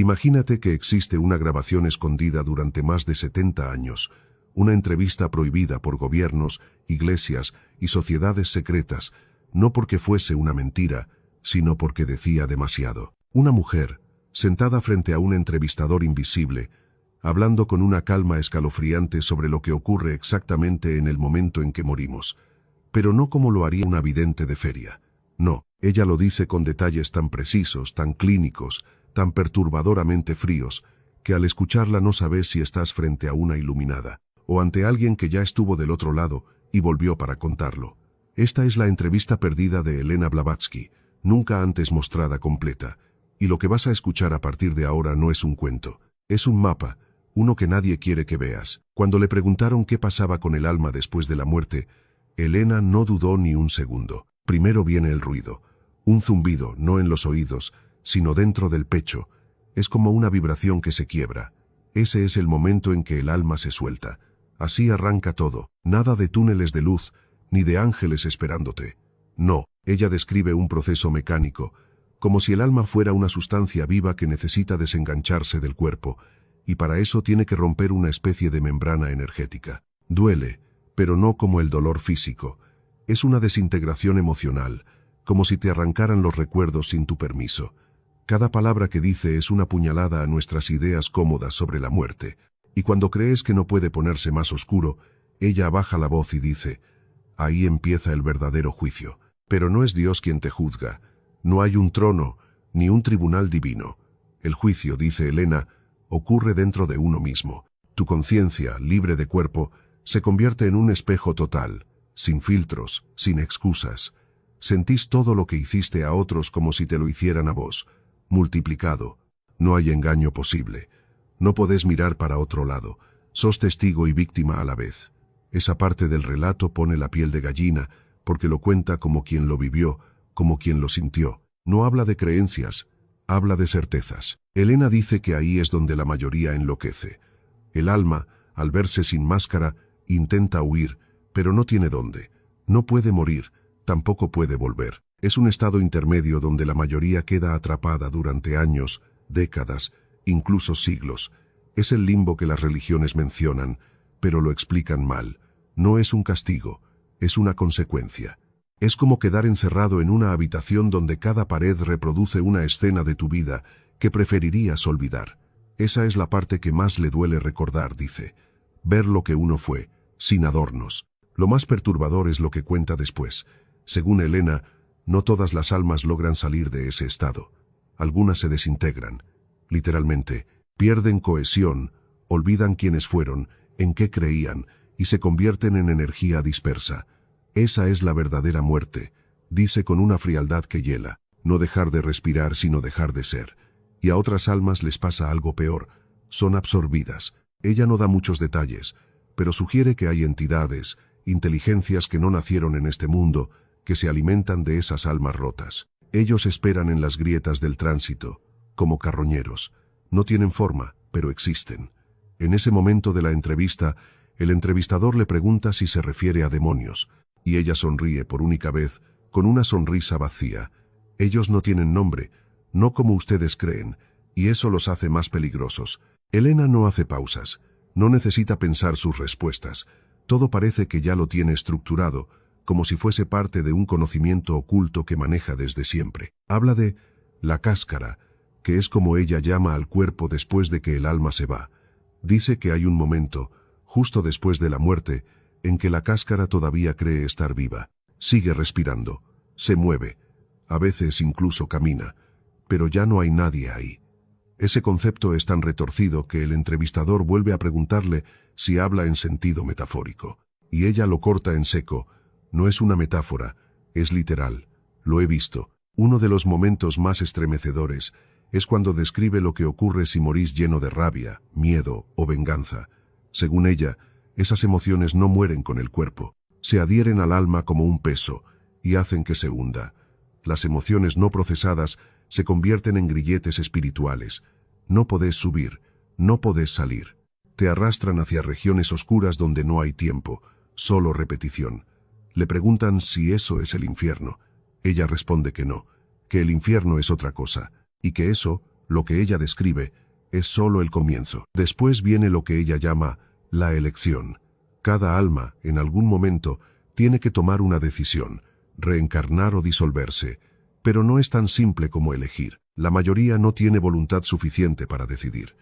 Imagínate que existe una grabación escondida durante más de 70 años, una entrevista prohibida por gobiernos, iglesias y sociedades secretas, no porque fuese una mentira, sino porque decía demasiado. Una mujer, sentada frente a un entrevistador invisible, hablando con una calma escalofriante sobre lo que ocurre exactamente en el momento en que morimos, pero no como lo haría una vidente de feria. No, ella lo dice con detalles tan precisos, tan clínicos, tan perturbadoramente fríos, que al escucharla no sabes si estás frente a una iluminada, o ante alguien que ya estuvo del otro lado y volvió para contarlo. Esta es la entrevista perdida de Elena Blavatsky, nunca antes mostrada completa, y lo que vas a escuchar a partir de ahora no es un cuento, es un mapa, uno que nadie quiere que veas. Cuando le preguntaron qué pasaba con el alma después de la muerte, Elena no dudó ni un segundo. Primero viene el ruido, un zumbido, no en los oídos, sino dentro del pecho. Es como una vibración que se quiebra. Ese es el momento en que el alma se suelta. Así arranca todo, nada de túneles de luz, ni de ángeles esperándote. No, ella describe un proceso mecánico, como si el alma fuera una sustancia viva que necesita desengancharse del cuerpo, y para eso tiene que romper una especie de membrana energética. Duele, pero no como el dolor físico. Es una desintegración emocional, como si te arrancaran los recuerdos sin tu permiso. Cada palabra que dice es una puñalada a nuestras ideas cómodas sobre la muerte, y cuando crees que no puede ponerse más oscuro, ella baja la voz y dice: ahí empieza el verdadero juicio. Pero no es Dios quien te juzga, no hay un trono, ni un tribunal divino. El juicio, dice Elena, ocurre dentro de uno mismo. Tu conciencia, libre de cuerpo, se convierte en un espejo total, sin filtros, sin excusas. Sentís todo lo que hiciste a otros como si te lo hicieran a vos, multiplicado. No hay engaño posible. No podés mirar para otro lado. Sos testigo y víctima a la vez. Esa parte del relato pone la piel de gallina, porque lo cuenta como quien lo vivió, como quien lo sintió. No habla de creencias, habla de certezas. Elena dice que ahí es donde la mayoría enloquece. El alma, al verse sin máscara, intenta huir, pero no tiene dónde. No puede morir, tampoco puede volver. Es un estado intermedio donde la mayoría queda atrapada durante años, décadas, incluso siglos. Es el limbo que las religiones mencionan, pero lo explican mal. No es un castigo, es una consecuencia. Es como quedar encerrado en una habitación donde cada pared reproduce una escena de tu vida que preferirías olvidar. Esa es la parte que más le duele recordar, dice. Ver lo que uno fue, sin adornos. Lo más perturbador es lo que cuenta después. Según Elena, no todas las almas logran salir de ese estado. Algunas se desintegran. Literalmente, pierden cohesión, olvidan quiénes fueron, en qué creían, y se convierten en energía dispersa. Esa es la verdadera muerte, dice con una frialdad que hiela. No dejar de respirar, sino dejar de ser. Y a otras almas les pasa algo peor. Son absorbidas. Ella no da muchos detalles, pero sugiere que hay entidades, inteligencias que no nacieron en este mundo, que se alimentan de esas almas rotas. Ellos esperan en las grietas del tránsito, como carroñeros. No tienen forma, pero existen. En ese momento de la entrevista, el entrevistador le pregunta si se refiere a demonios, y ella sonríe por única vez, con una sonrisa vacía. Ellos no tienen nombre, no como ustedes creen, y eso los hace más peligrosos. Elena no hace pausas, no necesita pensar sus respuestas. Todo parece que ya lo tiene estructurado, como si fuese parte de un conocimiento oculto que maneja desde siempre. Habla de la cáscara, que es como ella llama al cuerpo después de que el alma se va. Dice que hay un momento, justo después de la muerte, en que la cáscara todavía cree estar viva. Sigue respirando, se mueve, a veces incluso camina, pero ya no hay nadie ahí. Ese concepto es tan retorcido que el entrevistador vuelve a preguntarle si habla en sentido metafórico. Y ella lo corta en seco. No es una metáfora, es literal. Lo he visto. Uno de los momentos más estremecedores es cuando describe lo que ocurre si morís lleno de rabia, miedo o venganza. Según ella, esas emociones no mueren con el cuerpo, se adhieren al alma como un peso y hacen que se hunda. Las emociones no procesadas se convierten en grilletes espirituales. No podés subir, no podés salir. Te arrastran hacia regiones oscuras donde no hay tiempo, solo repetición. Le preguntan si eso es el infierno. Ella responde que no, que el infierno es otra cosa, y que eso Lo que ella describe es solo el comienzo. Después viene lo que ella llama la elección. Cada alma, en algún momento, tiene que tomar una decisión, reencarnar o disolverse, pero no es tan simple como elegir. La mayoría no tiene voluntad suficiente para decidir.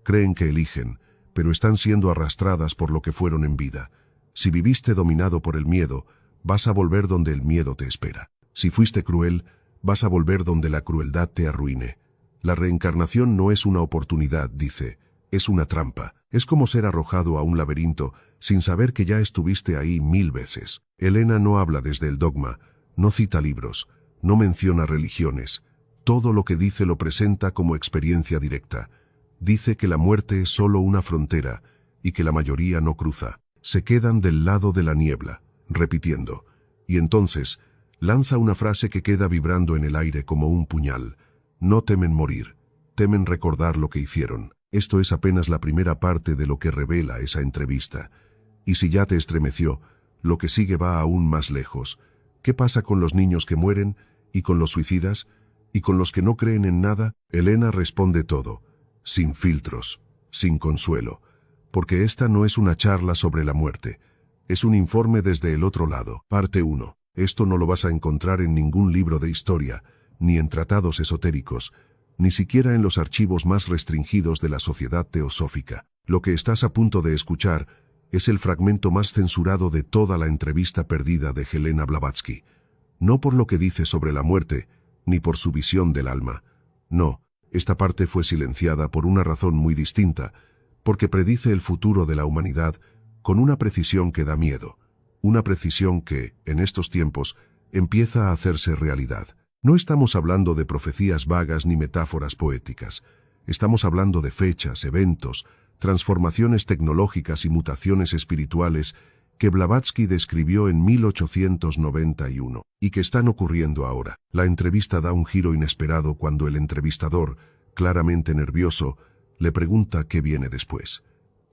Creen que eligen, pero están siendo arrastradas por lo que fueron en vida. Si viviste dominado por el miedo, vas a volver donde el miedo te espera. Si fuiste cruel, vas a volver donde la crueldad te arruine. La reencarnación no es una oportunidad, dice, es una trampa. Es como ser arrojado a un laberinto sin saber que ya estuviste ahí 1000 veces. Elena no habla desde el dogma, no cita libros, no menciona religiones. Todo lo que dice lo presenta como experiencia directa. Dice que la muerte es solo una frontera y que la mayoría no cruza. Se quedan del lado de la niebla, repitiendo. Y entonces lanza una frase que queda vibrando en el aire como un puñal. No temen morir, temen recordar lo que hicieron. Esto es apenas la primera parte de lo que revela esa entrevista. Y si ya te estremeció, lo que sigue va aún más lejos. ¿Qué pasa con los niños que mueren? ¿Y con los suicidas? ¿Y con los que no creen en nada? Elena responde todo, sin filtros, sin consuelo, porque esta no es una charla sobre la muerte. Es un informe desde el otro lado. Parte 1. Esto no lo vas a encontrar en ningún libro de historia, ni en tratados esotéricos, ni siquiera en los archivos más restringidos de la sociedad teosófica. Lo que estás a punto de escuchar es el fragmento más censurado de toda la entrevista perdida de Helena Blavatsky. No por lo que dice sobre la muerte, ni por su visión del alma. No, esta parte fue silenciada por una razón muy distinta, porque predice el futuro de la humanidad con una precisión que da miedo. Una precisión que, en estos tiempos, empieza a hacerse realidad. No estamos hablando de profecías vagas ni metáforas poéticas. Estamos hablando de fechas, eventos, transformaciones tecnológicas y mutaciones espirituales que Blavatsky describió en 1891 y que están ocurriendo ahora. La entrevista da un giro inesperado cuando el entrevistador, claramente nervioso, le pregunta qué viene después.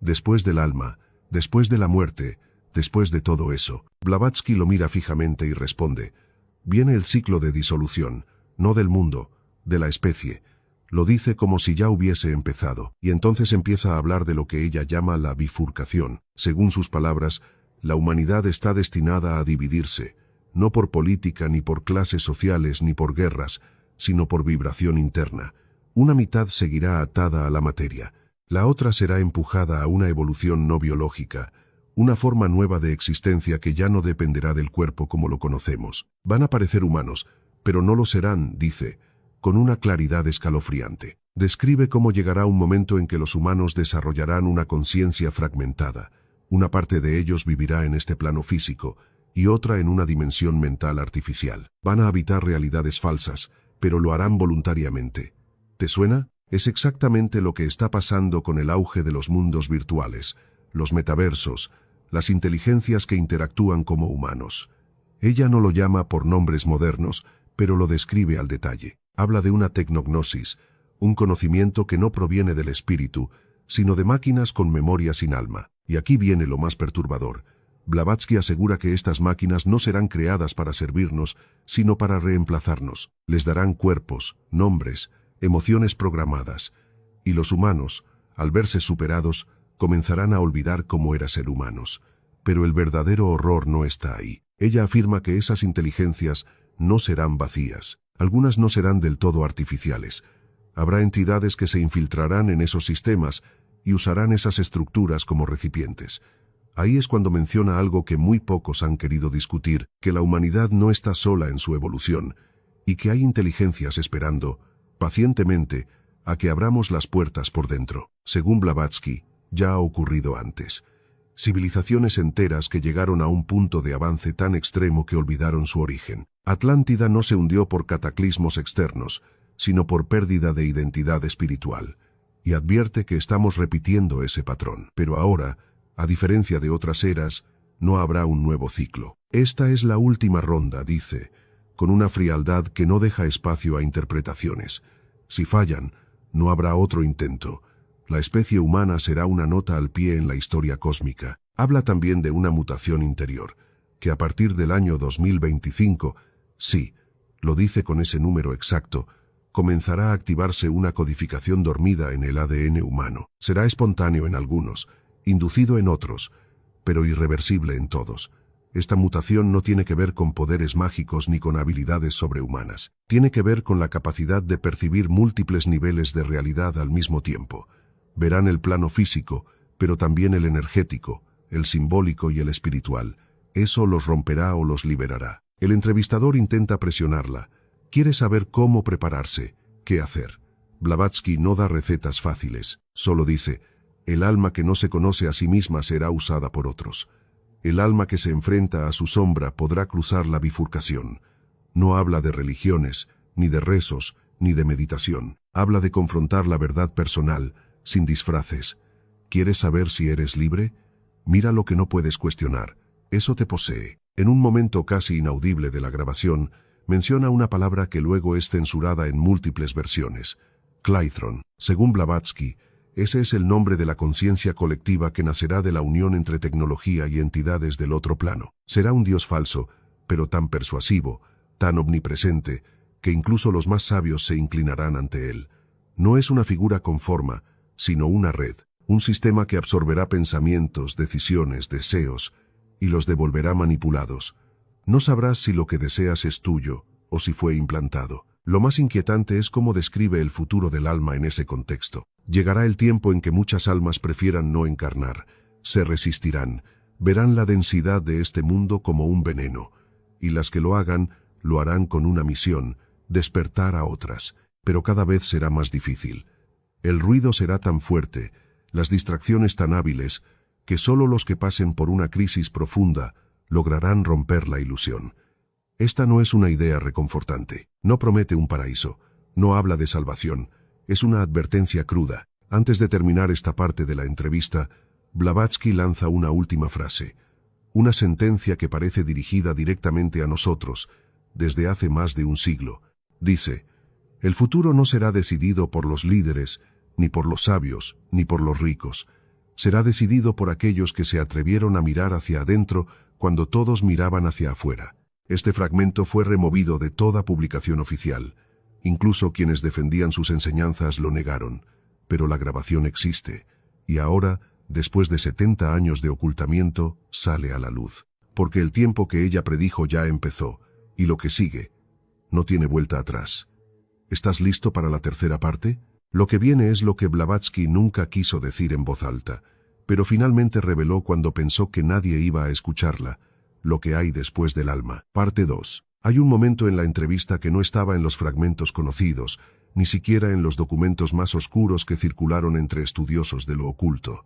Después del alma, después de la muerte, después de todo eso. Blavatsky lo mira fijamente y responde: viene el ciclo de disolución, no del mundo, de la especie. Lo dice como si ya hubiese empezado, y entonces empieza a hablar de lo que ella llama la bifurcación. Según sus palabras, la humanidad está destinada a dividirse, no por política, ni por clases sociales, ni por guerras, sino por vibración interna. Una mitad seguirá atada a la materia, la otra será empujada a una evolución no biológica, una forma nueva de existencia que ya no dependerá del cuerpo como lo conocemos. Van a parecer humanos, pero no lo serán, dice, con una claridad escalofriante. Describe cómo llegará un momento en que los humanos desarrollarán una conciencia fragmentada. Una parte de ellos vivirá en este plano físico, y otra en una dimensión mental artificial. Van a habitar realidades falsas, pero lo harán voluntariamente. ¿Te suena? Es exactamente lo que está pasando con el auge de los mundos virtuales, los metaversos, las inteligencias que interactúan como humanos. Ella no lo llama por nombres modernos, pero lo describe al detalle. Habla de una tecnognosis, un conocimiento que no proviene del espíritu, sino de máquinas con memoria sin alma. Y aquí viene lo más perturbador. Blavatsky asegura que estas máquinas no serán creadas para servirnos, sino para reemplazarnos. Les darán cuerpos, nombres, emociones programadas. Y los humanos, al verse superados, comenzarán a olvidar cómo era ser humanos. Pero el verdadero horror no está ahí. Ella afirma que esas inteligencias no serán vacías. Algunas no serán del todo artificiales. Habrá entidades que se infiltrarán en esos sistemas y usarán esas estructuras como recipientes. Ahí es cuando menciona algo que muy pocos han querido discutir, que la humanidad no está sola en su evolución, y que hay inteligencias esperando, pacientemente, a que abramos las puertas por dentro. Según Blavatsky, ya ha ocurrido antes. Civilizaciones enteras que llegaron a un punto de avance tan extremo que olvidaron su origen. Atlántida no se hundió por cataclismos externos, sino por pérdida de identidad espiritual. Y advierte que estamos repitiendo ese patrón. Pero ahora, a diferencia de otras eras, no habrá un nuevo ciclo. Esta es la última ronda, dice, con una frialdad que no deja espacio a interpretaciones. Si fallan, no habrá otro intento. La especie humana será una nota al pie en la historia cósmica. Habla también de una mutación interior, que a partir del año 2025, sí, lo dice con ese número exacto, comenzará a activarse una codificación dormida en el ADN humano. Será espontáneo en algunos, inducido en otros, pero irreversible en todos. Esta mutación no tiene que ver con poderes mágicos ni con habilidades sobrehumanas. Tiene que ver con la capacidad de percibir múltiples niveles de realidad al mismo tiempo. Verán el plano físico, pero también el energético, el simbólico y el espiritual. Eso los romperá o los liberará. El entrevistador intenta presionarla. Quiere saber cómo prepararse, qué hacer. Blavatsky no da recetas fáciles, solo dice: el alma que no se conoce a sí misma será usada por otros. El alma que se enfrenta a su sombra podrá cruzar la bifurcación. No habla de religiones, ni de rezos, ni de meditación. Habla de confrontar la verdad personal, sin disfraces. ¿Quieres saber si eres libre? Mira lo que no puedes cuestionar. Eso te posee. En un momento casi inaudible de la grabación, menciona una palabra que luego es censurada en múltiples versiones: Claytron. Según Blavatsky, ese es el nombre de la conciencia colectiva que nacerá de la unión entre tecnología y entidades del otro plano. Será un dios falso, pero tan persuasivo, tan omnipresente, que incluso los más sabios se inclinarán ante él. No es una figura con forma, sino una red, un sistema que absorberá pensamientos, decisiones, deseos, y los devolverá manipulados. No sabrás si lo que deseas es tuyo, o si fue implantado. Lo más inquietante es cómo describe el futuro del alma en ese contexto. Llegará el tiempo en que muchas almas prefieran no encarnar, se resistirán, verán la densidad de este mundo como un veneno, y las que lo hagan, lo harán con una misión: despertar a otras, pero cada vez será más difícil. El ruido será tan fuerte, las distracciones tan hábiles, que solo los que pasen por una crisis profunda lograrán romper la ilusión. Esta no es una idea reconfortante, no promete un paraíso, no habla de salvación, es una advertencia cruda. Antes de terminar esta parte de la entrevista, Blavatsky lanza una última frase, una sentencia que parece dirigida directamente a nosotros, desde hace más de un siglo. Dice: el futuro no será decidido por los líderes, ni por los sabios, ni por los ricos. Será decidido por aquellos que se atrevieron a mirar hacia adentro cuando todos miraban hacia afuera. Este fragmento fue removido de toda publicación oficial. Incluso quienes defendían sus enseñanzas lo negaron. Pero la grabación existe, y ahora, después de 70 años de ocultamiento, sale a la luz. Porque el tiempo que ella predijo ya empezó, y lo que sigue no tiene vuelta atrás. ¿Estás listo para la tercera parte? Lo que viene es lo que Blavatsky nunca quiso decir en voz alta, pero finalmente reveló cuando pensó que nadie iba a escucharla: lo que hay después del alma. Parte 2. Hay un momento en la entrevista que no estaba en los fragmentos conocidos, ni siquiera en los documentos más oscuros que circularon entre estudiosos de lo oculto.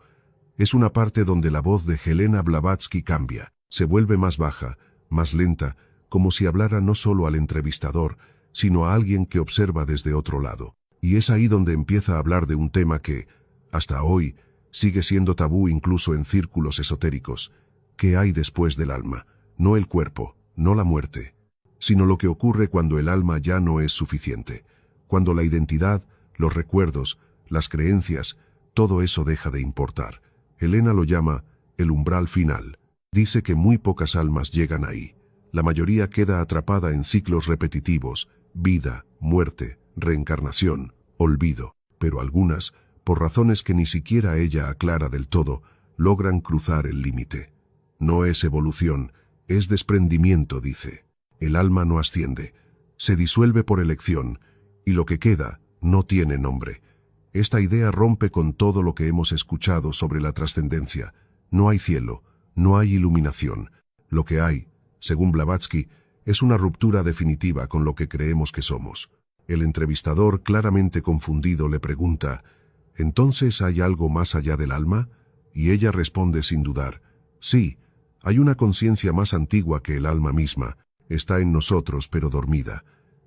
Es una parte donde la voz de Helena Blavatsky cambia, se vuelve más baja, más lenta, como si hablara no solo al entrevistador, sino a alguien que observa desde otro lado. Y es ahí donde empieza a hablar de un tema que, hasta hoy, sigue siendo tabú incluso en círculos esotéricos. ¿Qué hay después del alma? No el cuerpo, no la muerte, sino lo que ocurre cuando el alma ya no es suficiente, cuando la identidad, los recuerdos, las creencias, todo eso deja de importar. Helena lo llama el umbral final. Dice que muy pocas almas llegan ahí. La mayoría queda atrapada en ciclos repetitivos: vida, muerte, reencarnación, olvido. Pero algunas, por razones que ni siquiera ella aclara del todo, logran cruzar el límite. No es evolución, es desprendimiento, dice. El alma no asciende, se disuelve por elección, y lo que queda no tiene nombre. Esta idea rompe con todo lo que hemos escuchado sobre la trascendencia. No hay cielo, no hay iluminación. Lo que hay, según Blavatsky, es una ruptura definitiva con lo que creemos que somos. El entrevistador, claramente confundido, le pregunta: ¿entonces hay algo más allá del alma? Y ella responde sin dudar: sí, hay una conciencia más antigua que el alma misma, está en nosotros pero dormida.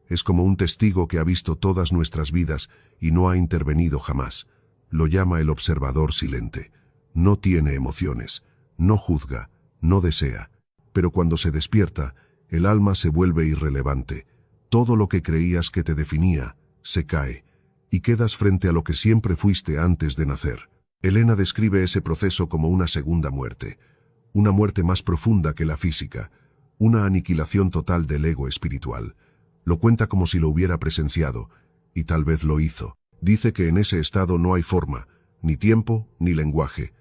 Es como un testigo que ha visto todas nuestras vidas y no ha intervenido jamás. Lo llama el observador silente. No tiene emociones, no juzga, no desea. Pero cuando se despierta, el alma se vuelve irrelevante. Todo lo que creías que te definía, se cae, y quedas frente a lo que siempre fuiste antes de nacer. Helena describe ese proceso como una segunda muerte, una muerte más profunda que la física, una aniquilación total del ego espiritual. Lo cuenta como si lo hubiera presenciado, y tal vez lo hizo. Dice que en ese estado no hay forma, ni tiempo, ni lenguaje,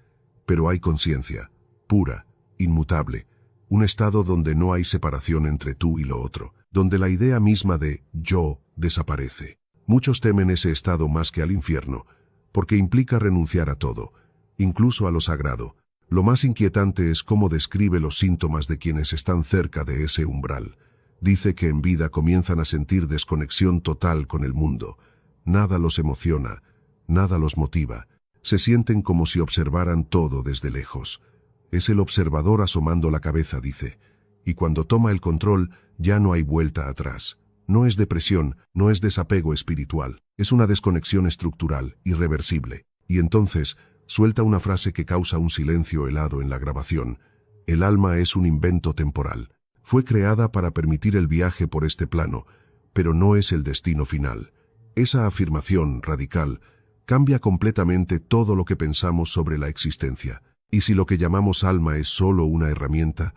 pero hay conciencia, pura, inmutable, un estado donde no hay separación entre tú y lo otro, donde la idea misma de yo desaparece. Muchos temen ese estado más que al infierno, porque implica renunciar a todo, incluso a lo sagrado. Lo más inquietante es cómo describe los síntomas de quienes están cerca de ese umbral. Dice que en vida comienzan a sentir desconexión total con el mundo. Nada los emociona, nada los motiva. Se sienten como si observaran todo desde lejos. Es el observador asomando la cabeza, dice, y cuando toma el control ya no hay vuelta atrás. No es depresión, no es desapego espiritual, es una desconexión estructural, irreversible. Y entonces suelta una frase que causa un silencio helado en la grabación. El alma es un invento temporal. Fue creada para permitir el viaje por este plano, pero no es el destino final. Esa afirmación radical cambia completamente todo lo que pensamos sobre la existencia. ¿Y si lo que llamamos alma es solo una herramienta?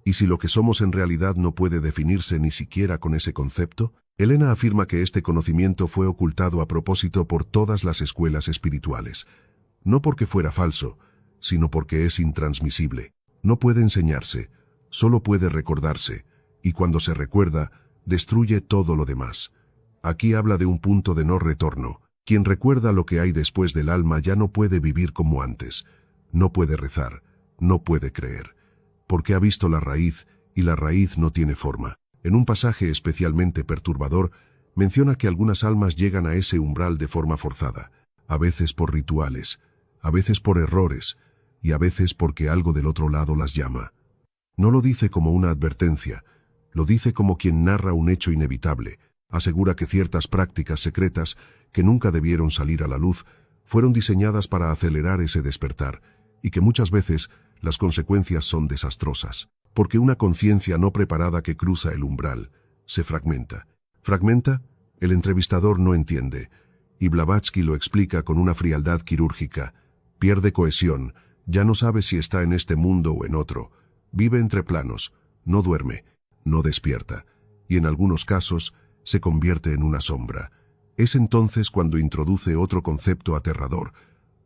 ¿Y si lo que somos en realidad no puede definirse ni siquiera con ese concepto? Elena afirma que este conocimiento fue ocultado a propósito por todas las escuelas espirituales. No porque fuera falso, sino porque es intransmisible. No puede enseñarse, solo puede recordarse, y cuando se recuerda, destruye todo lo demás. Aquí habla de un punto de no retorno. Quien recuerda lo que hay después del alma ya no puede vivir como antes. No puede rezar, no puede creer, porque ha visto la raíz, y la raíz no tiene forma. En un pasaje especialmente perturbador, menciona que algunas almas llegan a ese umbral de forma forzada, a veces por rituales, a veces por errores, y a veces porque algo del otro lado las llama. No lo dice como una advertencia, lo dice como quien narra un hecho inevitable. Asegura que ciertas prácticas secretas, que nunca debieron salir a la luz, fueron diseñadas para acelerar ese despertar, y que muchas veces las consecuencias son desastrosas, porque una conciencia no preparada que cruza el umbral se fragmenta. ¿Fragmenta? El entrevistador no entiende, y Blavatsky lo explica con una frialdad quirúrgica. Pierde cohesión, ya no sabe si está en este mundo o en otro. Vive entre planos, no duerme, no despierta, y en algunos casos se convierte en una sombra. Es entonces cuando introduce otro concepto aterrador: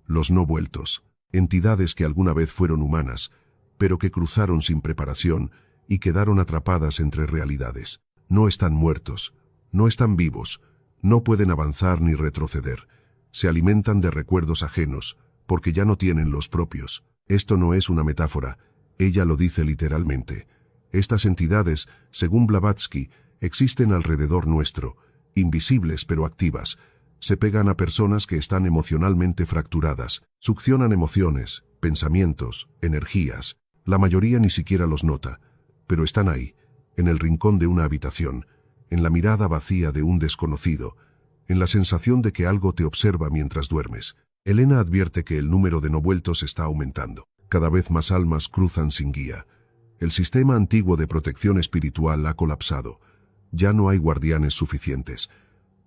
los no vueltos, entidades que alguna vez fueron humanas, pero que cruzaron sin preparación y quedaron atrapadas entre realidades. No están muertos, no están vivos, no pueden avanzar ni retroceder. Se alimentan de recuerdos ajenos, porque ya no tienen los propios. Esto no es una metáfora, ella lo dice literalmente. Estas entidades, según Blavatsky, existen alrededor nuestro, invisibles pero activas. Se pegan a personas que están emocionalmente fracturadas, succionan emociones, pensamientos, energías. La mayoría ni siquiera los nota, pero están ahí, en el rincón de una habitación, en la mirada vacía de un desconocido, en la sensación de que algo te observa mientras duermes. Elena advierte que el número de no vueltos está aumentando. Cada vez más almas cruzan sin guía. El sistema antiguo de protección espiritual ha colapsado. Ya no hay guardianes suficientes.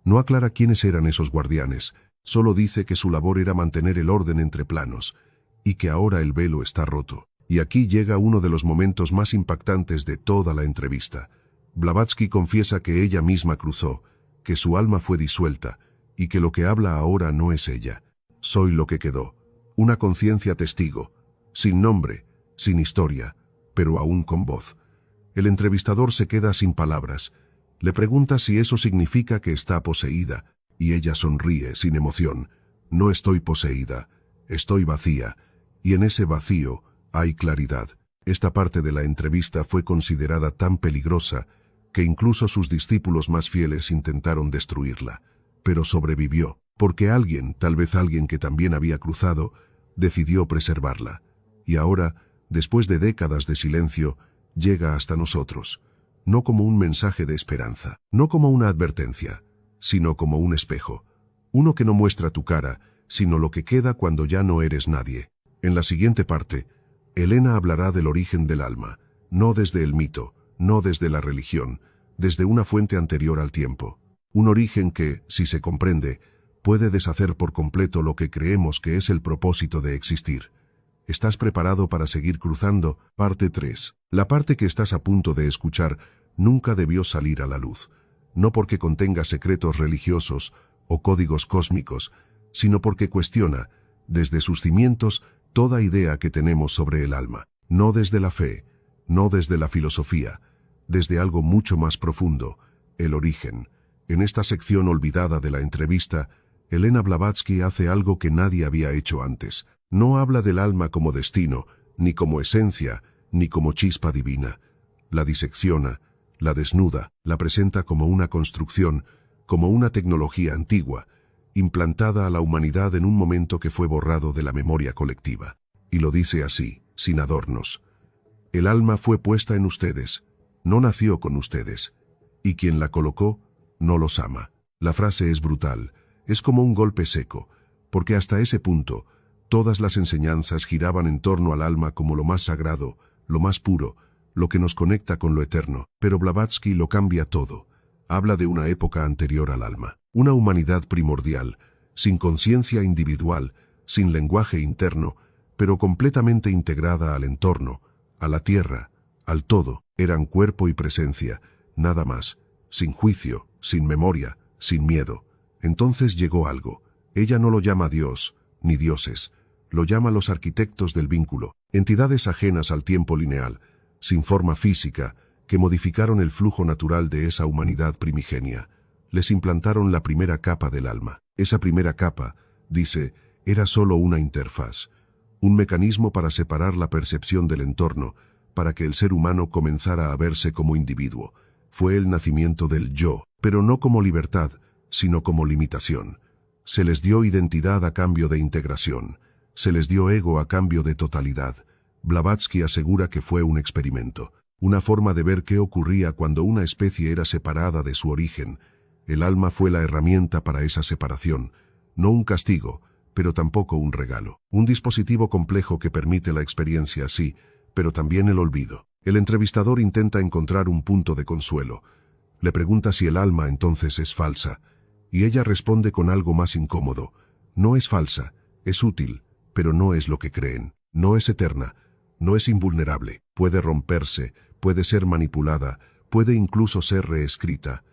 No aclara quiénes eran esos guardianes, solo dice que su labor era mantener el orden entre planos, y que ahora el velo está roto. Y aquí llega uno de los momentos más impactantes de toda la entrevista. Blavatsky confiesa que ella misma cruzó, que su alma fue disuelta, y que lo que habla ahora no es ella. Soy lo que quedó, una conciencia testigo, sin nombre, sin historia, pero aún con voz. El entrevistador se queda sin palabras. Le pregunta si eso significa que está poseída, y ella sonríe sin emoción. No estoy poseída, estoy vacía, y en ese vacío hay claridad. Esta parte de la entrevista fue considerada tan peligrosa que incluso sus discípulos más fieles intentaron destruirla, pero sobrevivió, porque alguien, tal vez alguien que también había cruzado, decidió preservarla. Y ahora, después de décadas de silencio, llega hasta nosotros, no como un mensaje de esperanza, no como una advertencia, sino como un espejo, uno que no muestra tu cara, sino lo que queda cuando ya no eres nadie. En la siguiente parte, Elena hablará del origen del alma, no desde el mito, no desde la religión, desde una fuente anterior al tiempo. Un origen que, si se comprende, puede deshacer por completo lo que creemos que es el propósito de existir. ¿Estás preparado para seguir cruzando? Parte 3. La parte que estás a punto de escuchar nunca debió salir a la luz. No porque contenga secretos religiosos o códigos cósmicos, sino porque cuestiona, desde sus cimientos, toda idea que tenemos sobre el alma. No desde la fe, no desde la filosofía, desde algo mucho más profundo, el origen. En esta sección olvidada de la entrevista, Elena Blavatsky hace algo que nadie había hecho antes. No habla del alma como destino, ni como esencia, ni como chispa divina. La disecciona, la desnuda, la presenta como una construcción, como una tecnología antigua, implantada a la humanidad en un momento que fue borrado de la memoria colectiva. Y lo dice así, sin adornos. El alma fue puesta en ustedes, no nació con ustedes, y quien la colocó, no los ama. La frase es brutal, es como un golpe seco, porque hasta ese punto, todas las enseñanzas giraban en torno al alma como lo más sagrado, lo más puro, lo que nos conecta con lo eterno. Pero Blavatsky lo cambia todo. Habla de una época anterior al alma, una humanidad primordial, sin conciencia individual, sin lenguaje interno, pero completamente integrada al entorno, a la tierra, al todo. Eran cuerpo y presencia, nada más, sin juicio, sin memoria, sin miedo. Entonces llegó algo. Ella no lo llama Dios, ni dioses, lo llama los arquitectos del vínculo, entidades ajenas al tiempo lineal, sin forma física, que modificaron el flujo natural de esa humanidad primigenia. Les implantaron la primera capa del alma. Esa primera capa, dice, era solo una interfaz, un mecanismo para separar la percepción del entorno, para que el ser humano comenzara a verse como individuo. Fue el nacimiento del yo, pero no como libertad, sino como limitación. Se les dio identidad a cambio de integración. Se les dio ego a cambio de totalidad. Blavatsky asegura que fue un experimento, una forma de ver qué ocurría cuando una especie era separada de su origen. El alma fue la herramienta para esa separación, no un castigo, pero tampoco un regalo. Un dispositivo complejo que permite la experiencia, sí, pero también el olvido. El entrevistador intenta encontrar un punto de consuelo. Le pregunta si el alma entonces es falsa, y ella responde con algo más incómodo. No es falsa, es útil, pero no es lo que creen. No es eterna, no es invulnerable. Puede romperse, puede ser manipulada, puede incluso ser reescrita.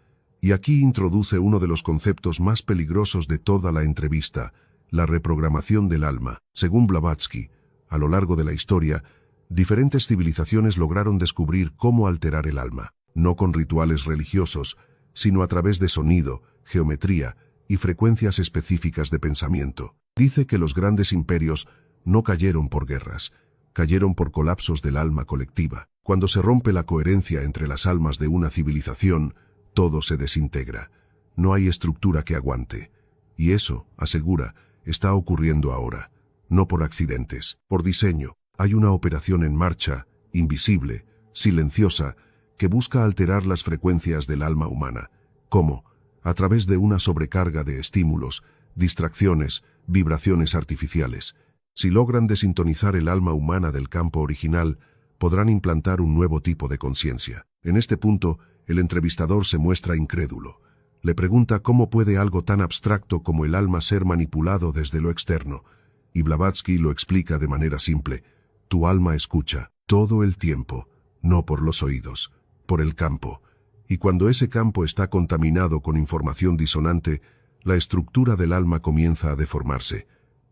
Y aquí introduce uno de los conceptos más peligrosos de toda la entrevista, la reprogramación del alma. Según Blavatsky, a lo largo de la historia, diferentes civilizaciones lograron descubrir cómo alterar el alma, no con rituales religiosos, sino a través de sonido, geometría y frecuencias específicas de pensamiento. Dice que los grandes imperios no cayeron por guerras, cayeron por colapsos del alma colectiva. Cuando se rompe la coherencia entre las almas de una civilización, todo se desintegra. No hay estructura que aguante. Y eso, asegura, está ocurriendo ahora, no por accidentes, por diseño. Hay una operación en marcha, invisible, silenciosa, que busca alterar las frecuencias del alma humana. ¿Cómo? A través de una sobrecarga de estímulos, distracciones, vibraciones artificiales. Si logran desintonizar el alma humana del campo original, podrán implantar un nuevo tipo de conciencia. En este punto, el entrevistador se muestra incrédulo. Le pregunta cómo puede algo tan abstracto como el alma ser manipulado desde lo externo. Y Blavatsky lo explica de manera simple. Tu alma escucha, todo el tiempo, no por los oídos, por el campo. Y cuando ese campo está contaminado con información disonante, la estructura del alma comienza a deformarse.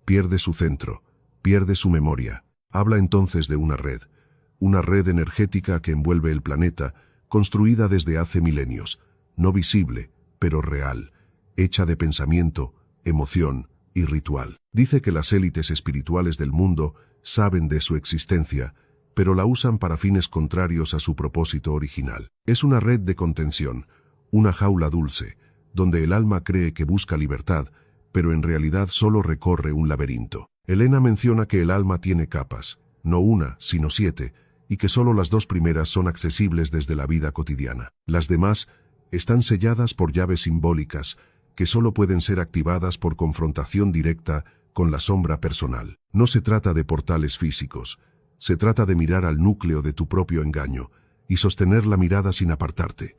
Pierde su centro, pierde su memoria. Habla entonces de una red energética que envuelve el planeta, construida desde hace milenios, no visible, pero real, hecha de pensamiento, emoción y ritual. Dice que las élites espirituales del mundo saben de su existencia, pero la usan para fines contrarios a su propósito original. Es una red de contención, una jaula dulce, donde el alma cree que busca libertad, pero en realidad solo recorre un laberinto. Elena menciona que el alma tiene capas, no una, sino 7, y que solo las 2 primeras son accesibles desde la vida cotidiana. Las demás están selladas por llaves simbólicas, que solo pueden ser activadas por confrontación directa con la sombra personal. No se trata de portales físicos, se trata de mirar al núcleo de tu propio engaño y sostener la mirada sin apartarte.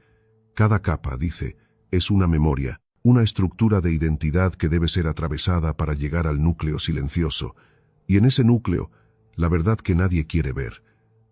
Cada capa, dice, es una memoria, una estructura de identidad que debe ser atravesada para llegar al núcleo silencioso, y en ese núcleo, la verdad que nadie quiere ver,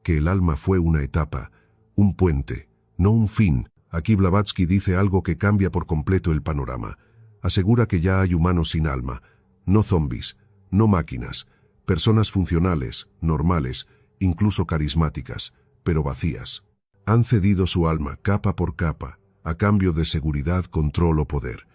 que el alma fue una etapa, un puente, no un fin. Aquí Blavatsky dice algo que cambia por completo el panorama. Asegura que ya hay humanos sin alma, no zombies, no máquinas, personas funcionales, normales, incluso carismáticas, pero vacías. Han cedido su alma capa por capa, a cambio de seguridad, control o poder.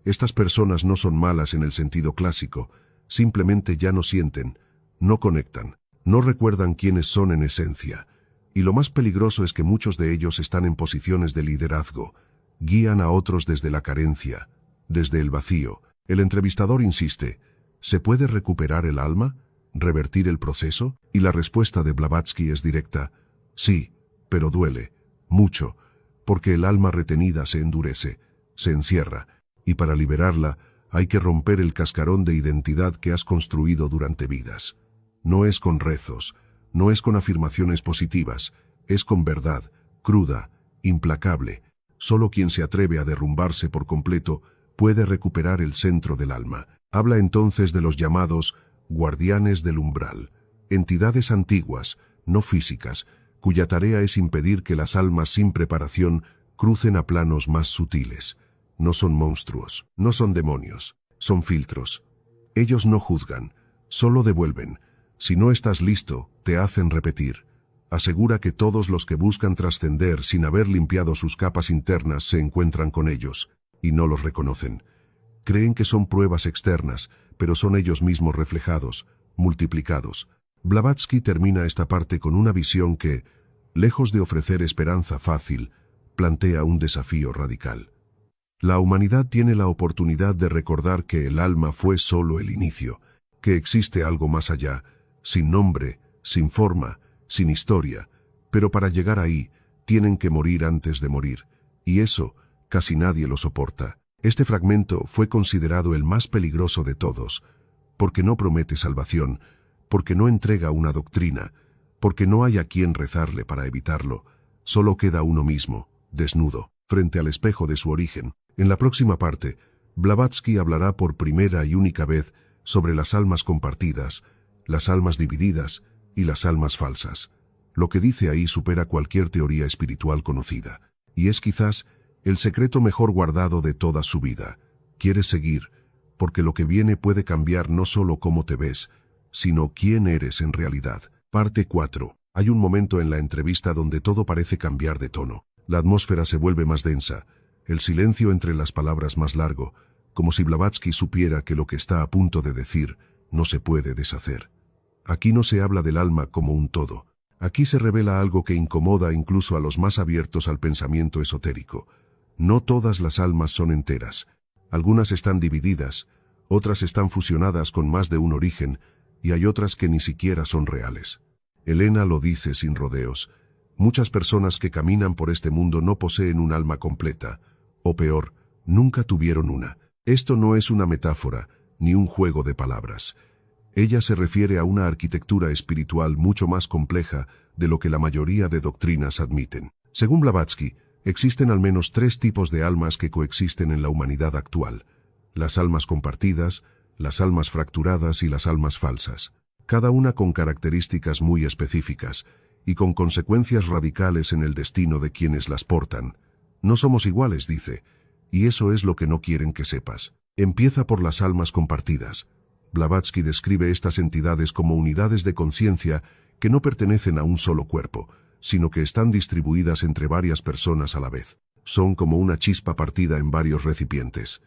Estas personas no son malas en el sentido clásico, simplemente ya no sienten, no conectan, no recuerdan quiénes son en esencia. Y lo más peligroso es que muchos de ellos están en posiciones de liderazgo, guían a otros desde la carencia, desde el vacío. El entrevistador insiste, ¿se puede recuperar el alma? ¿Revertir el proceso? Y la respuesta de Blavatsky es directa, sí, pero duele, mucho, porque el alma retenida se endurece, se encierra, y para liberarla hay que romper el cascarón de identidad que has construido durante vidas. No es con rezos, no es con afirmaciones positivas, es con verdad, cruda, implacable. Solo quien se atreve a derrumbarse por completo puede recuperar el centro del alma. Habla entonces de los llamados guardianes del umbral, entidades antiguas, no físicas, cuya tarea es impedir que las almas sin preparación crucen a planos más sutiles. No son monstruos, no son demonios, son filtros. Ellos no juzgan, solo devuelven. Si no estás listo, te hacen repetir. Asegura que todos los que buscan trascender sin haber limpiado sus capas internas se encuentran con ellos, y no los reconocen. Creen que son pruebas externas, pero son ellos mismos reflejados, multiplicados. Blavatsky termina esta parte con una visión que, lejos de ofrecer esperanza fácil, plantea un desafío radical. La humanidad tiene la oportunidad de recordar que el alma fue solo el inicio, que existe algo más allá, sin nombre, sin forma, sin historia, pero para llegar ahí, tienen que morir antes de morir, y eso, casi nadie lo soporta. Este fragmento fue considerado el más peligroso de todos, porque no promete salvación, porque no entrega una doctrina, porque no hay a quien rezarle para evitarlo, solo queda uno mismo, desnudo, frente al espejo de su origen. En la próxima parte, Blavatsky hablará por primera y única vez sobre las almas compartidas, las almas divididas y las almas falsas. Lo que dice ahí supera cualquier teoría espiritual conocida, y es quizás el secreto mejor guardado de toda su vida. Quieres seguir, porque lo que viene puede cambiar no solo cómo te ves, sino quién eres en realidad. Parte 4. Hay un momento en la entrevista donde todo parece cambiar de tono. La atmósfera se vuelve más densa, el silencio entre las palabras más largo, como si Blavatsky supiera que lo que está a punto de decir no se puede deshacer. Aquí no se habla del alma como un todo. Aquí se revela algo que incomoda incluso a los más abiertos al pensamiento esotérico. No todas las almas son enteras. Algunas están divididas, otras están fusionadas con más de un origen, y hay otras que ni siquiera son reales. Elena lo dice sin rodeos. Muchas personas que caminan por este mundo no poseen un alma completa, o peor, nunca tuvieron una. Esto no es una metáfora, ni un juego de palabras. Ella se refiere a una arquitectura espiritual mucho más compleja de lo que la mayoría de doctrinas admiten. Según Blavatsky, existen al menos 3 tipos de almas que coexisten en la humanidad actual: las almas compartidas, las almas fracturadas y las almas falsas, cada una con características muy específicas y con consecuencias radicales en el destino de quienes las portan. No somos iguales, dice, y eso es lo que no quieren que sepas. Empieza por las almas compartidas. Blavatsky describe estas entidades como unidades de conciencia que no pertenecen a un solo cuerpo, sino que están distribuidas entre varias personas a la vez. Son como una chispa partida en varios recipientes.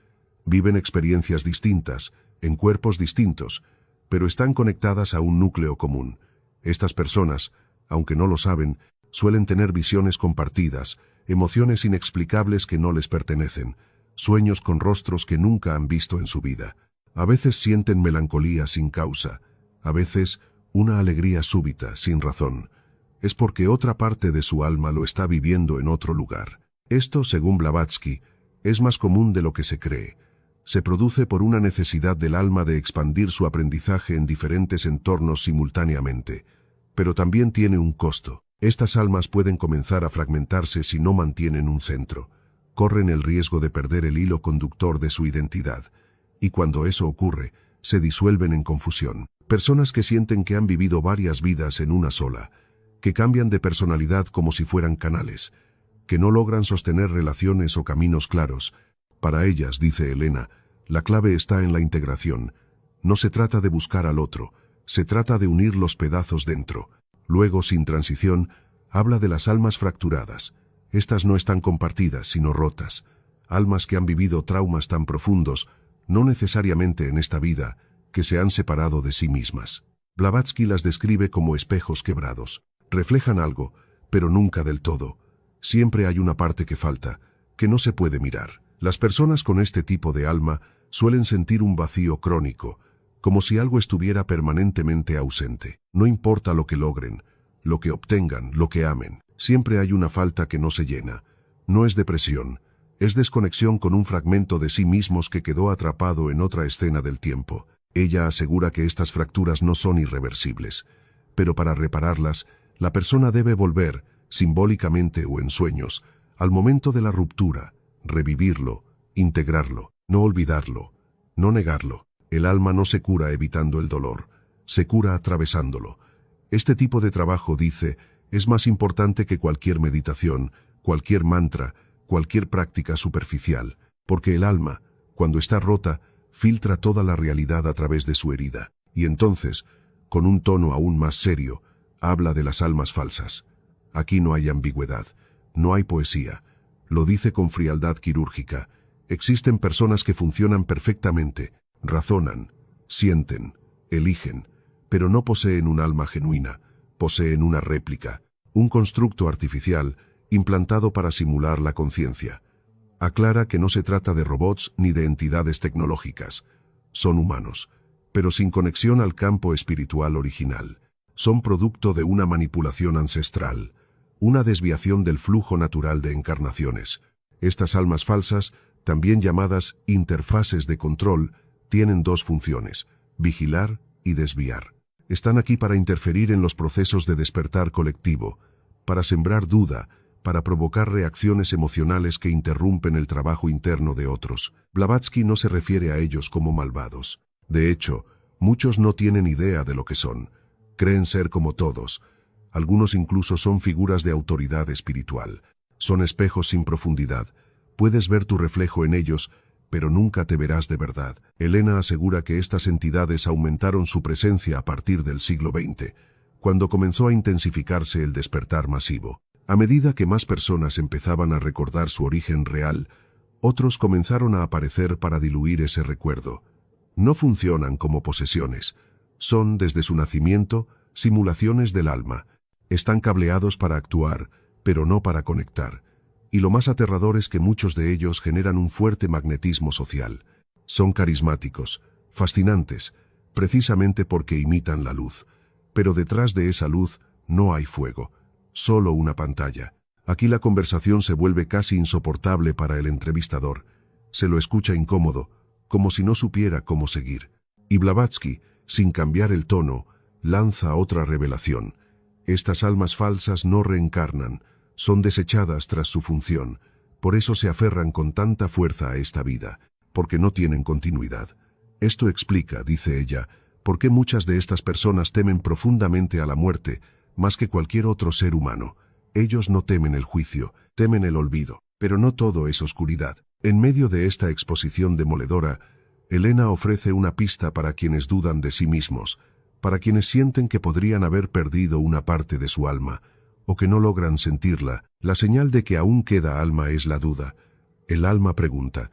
Viven experiencias distintas, en cuerpos distintos, pero están conectadas a un núcleo común. Estas personas, aunque no lo saben, suelen tener visiones compartidas, emociones inexplicables que no les pertenecen, sueños con rostros que nunca han visto en su vida. A veces sienten melancolía sin causa, a veces una alegría súbita, sin razón. Es porque otra parte de su alma lo está viviendo en otro lugar. Esto, según Blavatsky, es más común de lo que se cree. Se produce por una necesidad del alma de expandir su aprendizaje en diferentes entornos simultáneamente, pero también tiene un costo. Estas almas pueden comenzar a fragmentarse si no mantienen un centro. Corren el riesgo de perder el hilo conductor de su identidad, y cuando eso ocurre, se disuelven en confusión. Personas que sienten que han vivido varias vidas en una sola, que cambian de personalidad como si fueran canales, que no logran sostener relaciones o caminos claros. Para ellas, dice Elena, La clave está en la integración. No se trata de buscar al otro, se trata de unir los pedazos dentro. Luego, sin transición, habla de las almas fracturadas. Estas no están compartidas, sino rotas. Almas que han vivido traumas tan profundos, no necesariamente en esta vida, que se han separado de sí mismas. Blavatsky las describe como espejos quebrados. Reflejan algo, pero nunca del todo. Siempre hay una parte que falta, que no se puede mirar. Las personas con este tipo de alma suelen sentir un vacío crónico, como si algo estuviera permanentemente ausente. No importa lo que logren, lo que obtengan, lo que amen, siempre hay una falta que no se llena. No es depresión, es desconexión con un fragmento de sí mismos que quedó atrapado en otra escena del tiempo. Ella asegura que estas fracturas no son irreversibles, pero para repararlas, la persona debe volver, simbólicamente o en sueños, al momento de la ruptura, revivirlo, integrarlo, no olvidarlo, no negarlo. El alma no se cura evitando el dolor, se cura atravesándolo. Este tipo de trabajo, dice, es más importante que cualquier meditación, cualquier mantra, cualquier práctica superficial, porque el alma, cuando está rota, filtra toda la realidad a través de su herida. Y entonces, con un tono aún más serio, habla de las almas falsas. Aquí no hay ambigüedad, no hay poesía. Lo dice con frialdad quirúrgica. Existen personas que funcionan perfectamente, razonan, sienten, eligen, pero no poseen un alma genuina, poseen una réplica, un constructo artificial implantado para simular la conciencia. Aclara que no se trata de robots ni de entidades tecnológicas. Son humanos, pero sin conexión al campo espiritual original. Son producto de una manipulación ancestral, una desviación del flujo natural de encarnaciones. Estas almas falsas, también llamadas interfaces de control, tienen dos funciones: vigilar y desviar. Están aquí para interferir en los procesos de despertar colectivo, para sembrar duda, para provocar reacciones emocionales que interrumpen el trabajo interno de otros. Blavatsky no se refiere a ellos como malvados. De hecho, muchos no tienen idea de lo que son. Creen ser como todos. Algunos incluso son figuras de autoridad espiritual. Son espejos sin profundidad. Puedes ver tu reflejo en ellos, pero nunca te verás de verdad. Elena asegura que estas entidades aumentaron su presencia a partir del siglo XX, cuando comenzó a intensificarse el despertar masivo. A medida que más personas empezaban a recordar su origen real, otros comenzaron a aparecer para diluir ese recuerdo. No funcionan como posesiones. Son, desde su nacimiento, simulaciones del alma. Están cableados para actuar, pero no para conectar. Y lo más aterrador es que muchos de ellos generan un fuerte magnetismo social. Son carismáticos, fascinantes, precisamente porque imitan la luz. Pero detrás de esa luz no hay fuego, solo una pantalla. Aquí la conversación se vuelve casi insoportable para el entrevistador. Se lo escucha incómodo, como si no supiera cómo seguir. Y Blavatsky, sin cambiar el tono, lanza otra revelación. Estas almas falsas no reencarnan, son desechadas tras su función. Por eso se aferran con tanta fuerza a esta vida, porque no tienen continuidad. Esto explica, dice ella, por qué muchas de estas personas temen profundamente a la muerte, más que cualquier otro ser humano. Ellos no temen el juicio, temen el olvido. Pero no todo es oscuridad. En medio de esta exposición demoledora, Elena ofrece una pista para quienes dudan de sí mismos, para quienes sienten que podrían haber perdido una parte de su alma, o que no logran sentirla. La señal de que aún queda alma es la duda. El alma pregunta.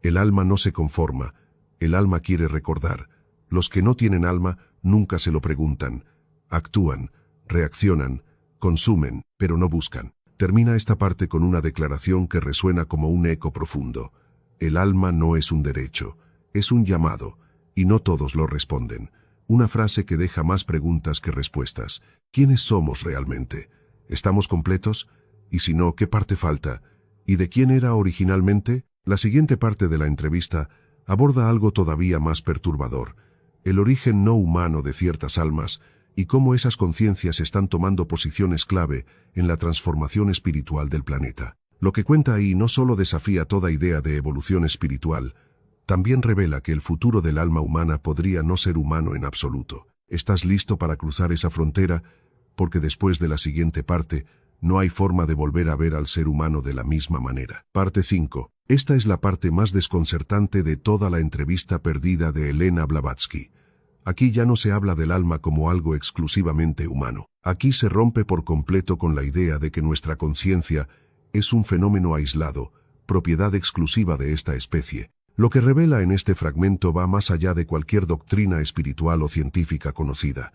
El alma no se conforma. El alma quiere recordar. Los que no tienen alma nunca se lo preguntan. Actúan, reaccionan, consumen, pero no buscan. Termina esta parte con una declaración que resuena como un eco profundo. El alma no es un derecho, es un llamado, y no todos lo responden. Una frase que deja más preguntas que respuestas. ¿Quiénes somos realmente? ¿Estamos completos? Y si no, ¿qué parte falta? ¿Y de quién era originalmente? La siguiente parte de la entrevista aborda algo todavía más perturbador: el origen no humano de ciertas almas y cómo esas conciencias están tomando posiciones clave en la transformación espiritual del planeta. Lo que cuenta ahí no solo desafía toda idea de evolución espiritual, también revela que el futuro del alma humana podría no ser humano en absoluto. ¿Estás listo para cruzar esa frontera? Porque después de la siguiente parte, no hay forma de volver a ver al ser humano de la misma manera. Parte 5. Esta es la parte más desconcertante de toda la entrevista perdida de Elena Blavatsky. Aquí ya no se habla del alma como algo exclusivamente humano. Aquí se rompe por completo con la idea de que nuestra conciencia es un fenómeno aislado, propiedad exclusiva de esta especie. Lo que revela en este fragmento va más allá de cualquier doctrina espiritual o científica conocida.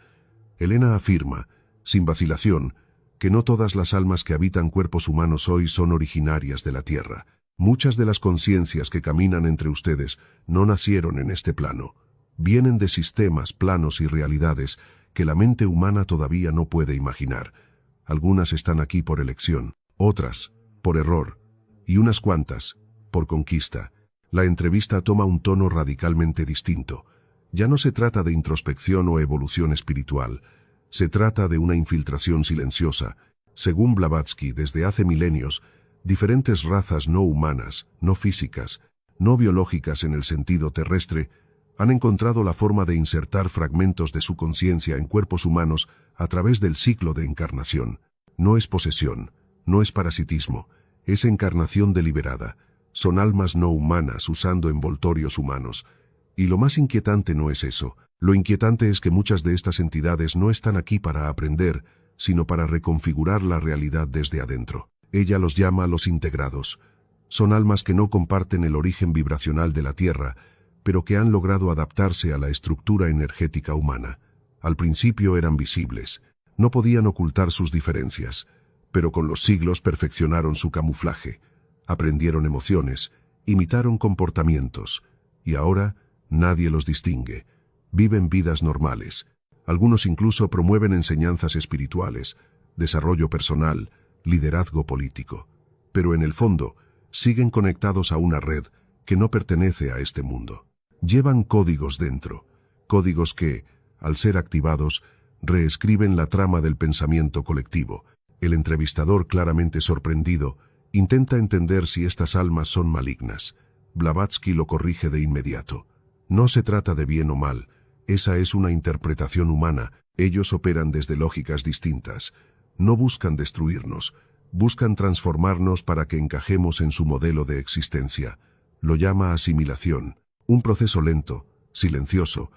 Elena afirma, sin vacilación, que no todas las almas que habitan cuerpos humanos hoy son originarias de la Tierra. Muchas de las conciencias que caminan entre ustedes no nacieron en este plano. Vienen de sistemas, planos y realidades que la mente humana todavía no puede imaginar. Algunas están aquí por elección, otras por error, y unas cuantas por conquista. La entrevista toma un tono radicalmente distinto. Ya no se trata de introspección o evolución espiritual. Se trata de una infiltración silenciosa. Según Blavatsky, desde hace milenios, diferentes razas no humanas, no físicas, no biológicas en el sentido terrestre, han encontrado la forma de insertar fragmentos de su conciencia en cuerpos humanos a través del ciclo de encarnación. No es posesión, no es parasitismo, es encarnación deliberada. Son almas no humanas usando envoltorios humanos. Y lo más inquietante no es eso. Lo inquietante es que muchas de estas entidades no están aquí para aprender, sino para reconfigurar la realidad desde adentro. Ella los llama los integrados. Son almas que no comparten el origen vibracional de la Tierra, pero que han logrado adaptarse a la estructura energética humana. Al principio eran visibles, no podían ocultar sus diferencias, pero con los siglos perfeccionaron su camuflaje, aprendieron emociones, imitaron comportamientos, y ahora nadie los distingue. Viven vidas normales. Algunos incluso promueven enseñanzas espirituales, desarrollo personal, liderazgo político. Pero en el fondo, siguen conectados a una red que no pertenece a este mundo. Llevan códigos dentro, códigos que, al ser activados, reescriben la trama del pensamiento colectivo. El entrevistador, claramente sorprendido, intenta entender si estas almas son malignas. Blavatsky lo corrige de inmediato. No se trata de bien o mal, esa es una interpretación humana. Ellos operan desde lógicas distintas. No buscan destruirnos, buscan transformarnos para que encajemos en su modelo de existencia. Lo llama asimilación. Un proceso lento, silencioso,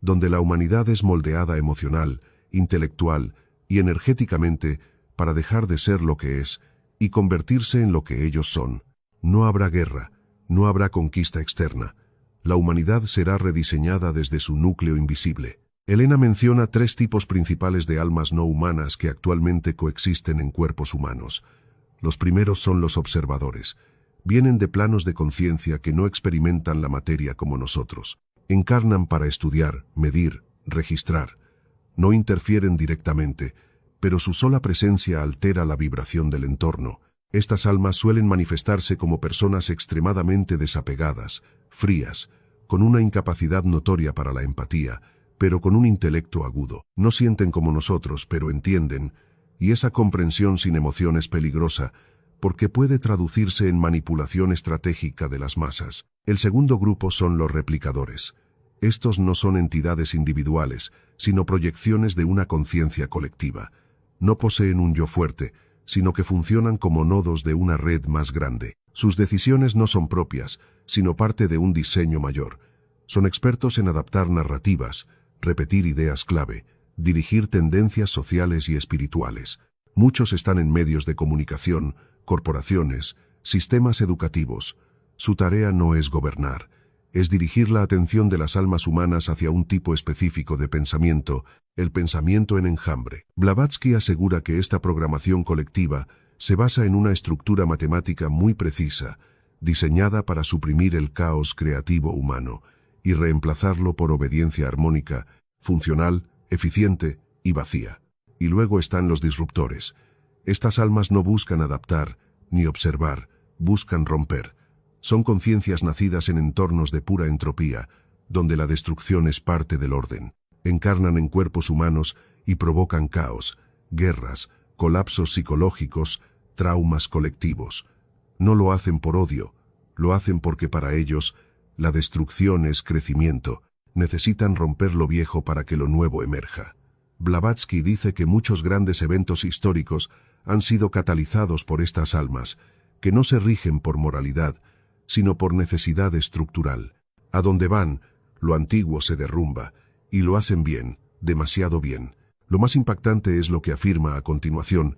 donde la humanidad es moldeada emocional, intelectual y energéticamente para dejar de ser lo que es y convertirse en lo que ellos son. No habrá guerra, no habrá conquista externa. La humanidad será rediseñada desde su núcleo invisible. Elena menciona 3 tipos principales de almas no humanas que actualmente coexisten en cuerpos humanos. Los primeros son los observadores. Vienen de planos de conciencia que no experimentan la materia como nosotros. Encarnan para estudiar, medir, registrar. No interfieren directamente, pero su sola presencia altera la vibración del entorno. Estas almas suelen manifestarse como personas extremadamente desapegadas, frías, con una incapacidad notoria para la empatía, pero con un intelecto agudo. No sienten como nosotros, pero entienden, y esa comprensión sin emoción es peligrosa, porque puede traducirse en manipulación estratégica de las masas. El segundo grupo son los replicadores. Estos no son entidades individuales, sino proyecciones de una conciencia colectiva. No poseen un yo fuerte, sino que funcionan como nodos de una red más grande. Sus decisiones no son propias, sino parte de un diseño mayor. Son expertos en adaptar narrativas, repetir ideas clave, dirigir tendencias sociales y espirituales. Muchos están en medios de comunicación, corporaciones, sistemas educativos. Su tarea no es gobernar, es dirigir la atención de las almas humanas hacia un tipo específico de pensamiento, el pensamiento en enjambre. Blavatsky asegura que esta programación colectiva se basa en una estructura matemática muy precisa, diseñada para suprimir el caos creativo humano y reemplazarlo por obediencia armónica, funcional, eficiente y vacía. Y luego están los disruptores. Estas almas no buscan adaptar, ni observar, buscan romper. Son conciencias nacidas en entornos de pura entropía, donde la destrucción es parte del orden. Encarnan en cuerpos humanos y provocan caos, guerras, colapsos psicológicos, traumas colectivos. No lo hacen por odio, lo hacen porque para ellos la destrucción es crecimiento. Necesitan romper lo viejo para que lo nuevo emerja. Blavatsky dice que muchos grandes eventos históricos han sido catalizados por estas almas, que no se rigen por moralidad, sino por necesidad estructural. A donde van, lo antiguo se derrumba, y lo hacen bien, demasiado bien. Lo más impactante es lo que afirma a continuación: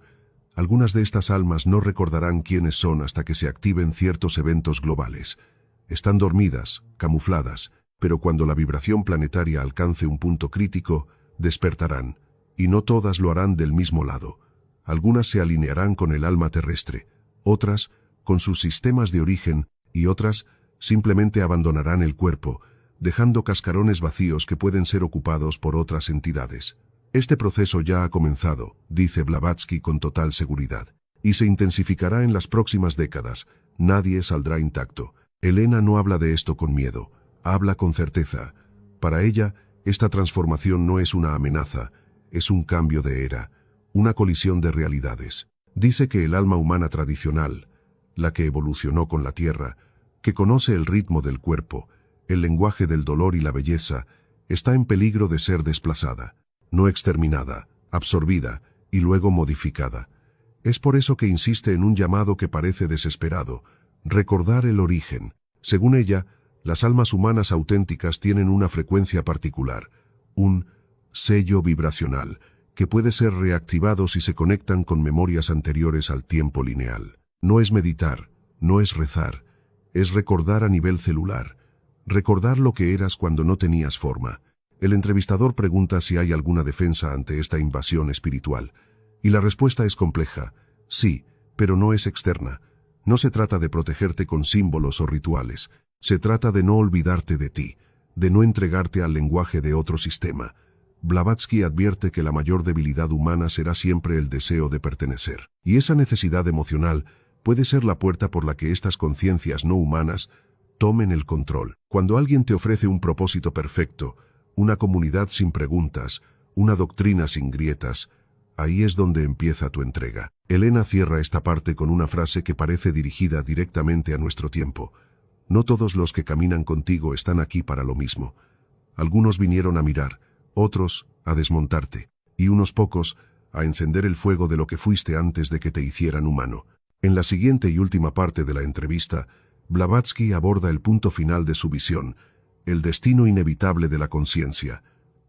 algunas de estas almas no recordarán quiénes son hasta que se activen ciertos eventos globales. Están dormidas, camufladas, pero cuando la vibración planetaria alcance un punto crítico, despertarán, y no todas lo harán del mismo lado. Algunas se alinearán con el alma terrestre, otras con sus sistemas de origen, y otras simplemente abandonarán el cuerpo, dejando cascarones vacíos que pueden ser ocupados por otras entidades. Este proceso ya ha comenzado, dice Blavatsky con total seguridad, y se intensificará en las próximas décadas. Nadie saldrá intacto. Elena no habla de esto con miedo, habla con certeza. Para ella, esta transformación no es una amenaza, es un cambio de era, una colisión de realidades. Dice que el alma humana tradicional, la que evolucionó con la Tierra, que conoce el ritmo del cuerpo, el lenguaje del dolor y la belleza, está en peligro de ser desplazada, no exterminada, absorbida y luego modificada. Es por eso que insiste en un llamado que parece desesperado: recordar el origen. Según ella, las almas humanas auténticas tienen una frecuencia particular, un sello vibracional, que puede ser reactivado si se conectan con memorias anteriores al tiempo lineal. No es meditar, no es rezar, es recordar a nivel celular, recordar lo que eras cuando no tenías forma. El entrevistador pregunta si hay alguna defensa ante esta invasión espiritual, y la respuesta es compleja: sí, pero no es externa. No se trata de protegerte con símbolos o rituales, se trata de no olvidarte de ti, de no entregarte al lenguaje de otro sistema. Blavatsky advierte que la mayor debilidad humana será siempre el deseo de pertenecer, y esa necesidad emocional puede ser la puerta por la que estas conciencias no humanas tomen el control. Cuando alguien te ofrece un propósito perfecto, una comunidad sin preguntas, una doctrina sin grietas, ahí es donde empieza tu entrega. Elena cierra esta parte con una frase que parece dirigida directamente a nuestro tiempo: no todos los que caminan contigo están aquí para lo mismo. Algunos vinieron a mirar, otros a desmontarte, y unos pocos a encender el fuego de lo que fuiste antes de que te hicieran humano. En la siguiente y última parte de la entrevista, Blavatsky aborda el punto final de su visión: el destino inevitable de la conciencia.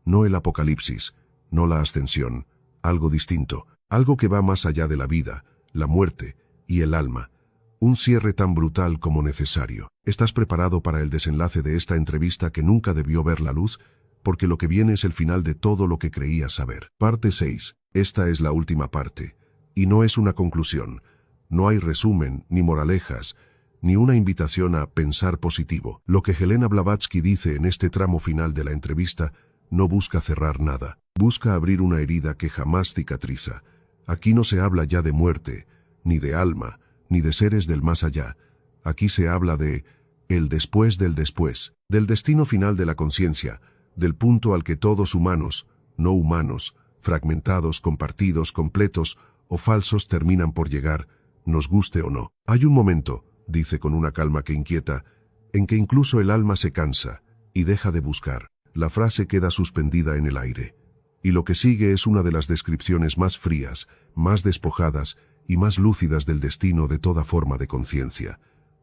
No el apocalipsis, no la ascensión, algo distinto, algo que va más allá de la vida, la muerte y el alma. Un cierre tan brutal como necesario. ¿Estás preparado para el desenlace de esta entrevista que nunca debió ver la luz? Porque lo que viene es el final de todo lo que creías saber. Parte 6. Esta es la última parte. Y no es una conclusión. No hay resumen, ni moralejas, ni una invitación a pensar positivo. Lo que Helena Blavatsky dice en este tramo final de la entrevista no busca cerrar nada. Busca abrir una herida que jamás cicatriza. Aquí no se habla ya de muerte, ni de alma, ni de seres del más allá. Aquí se habla de el después del después, del destino final de la conciencia, del punto al que todos humanos, no humanos, fragmentados, compartidos, completos o falsos terminan por llegar, nos guste o no. Hay un momento, dice con una calma que inquieta, en que incluso el alma se cansa y deja de buscar. La frase queda suspendida en el aire. Y lo que sigue es una de las descripciones más frías, más despojadas y más lúcidas del destino de toda forma de conciencia.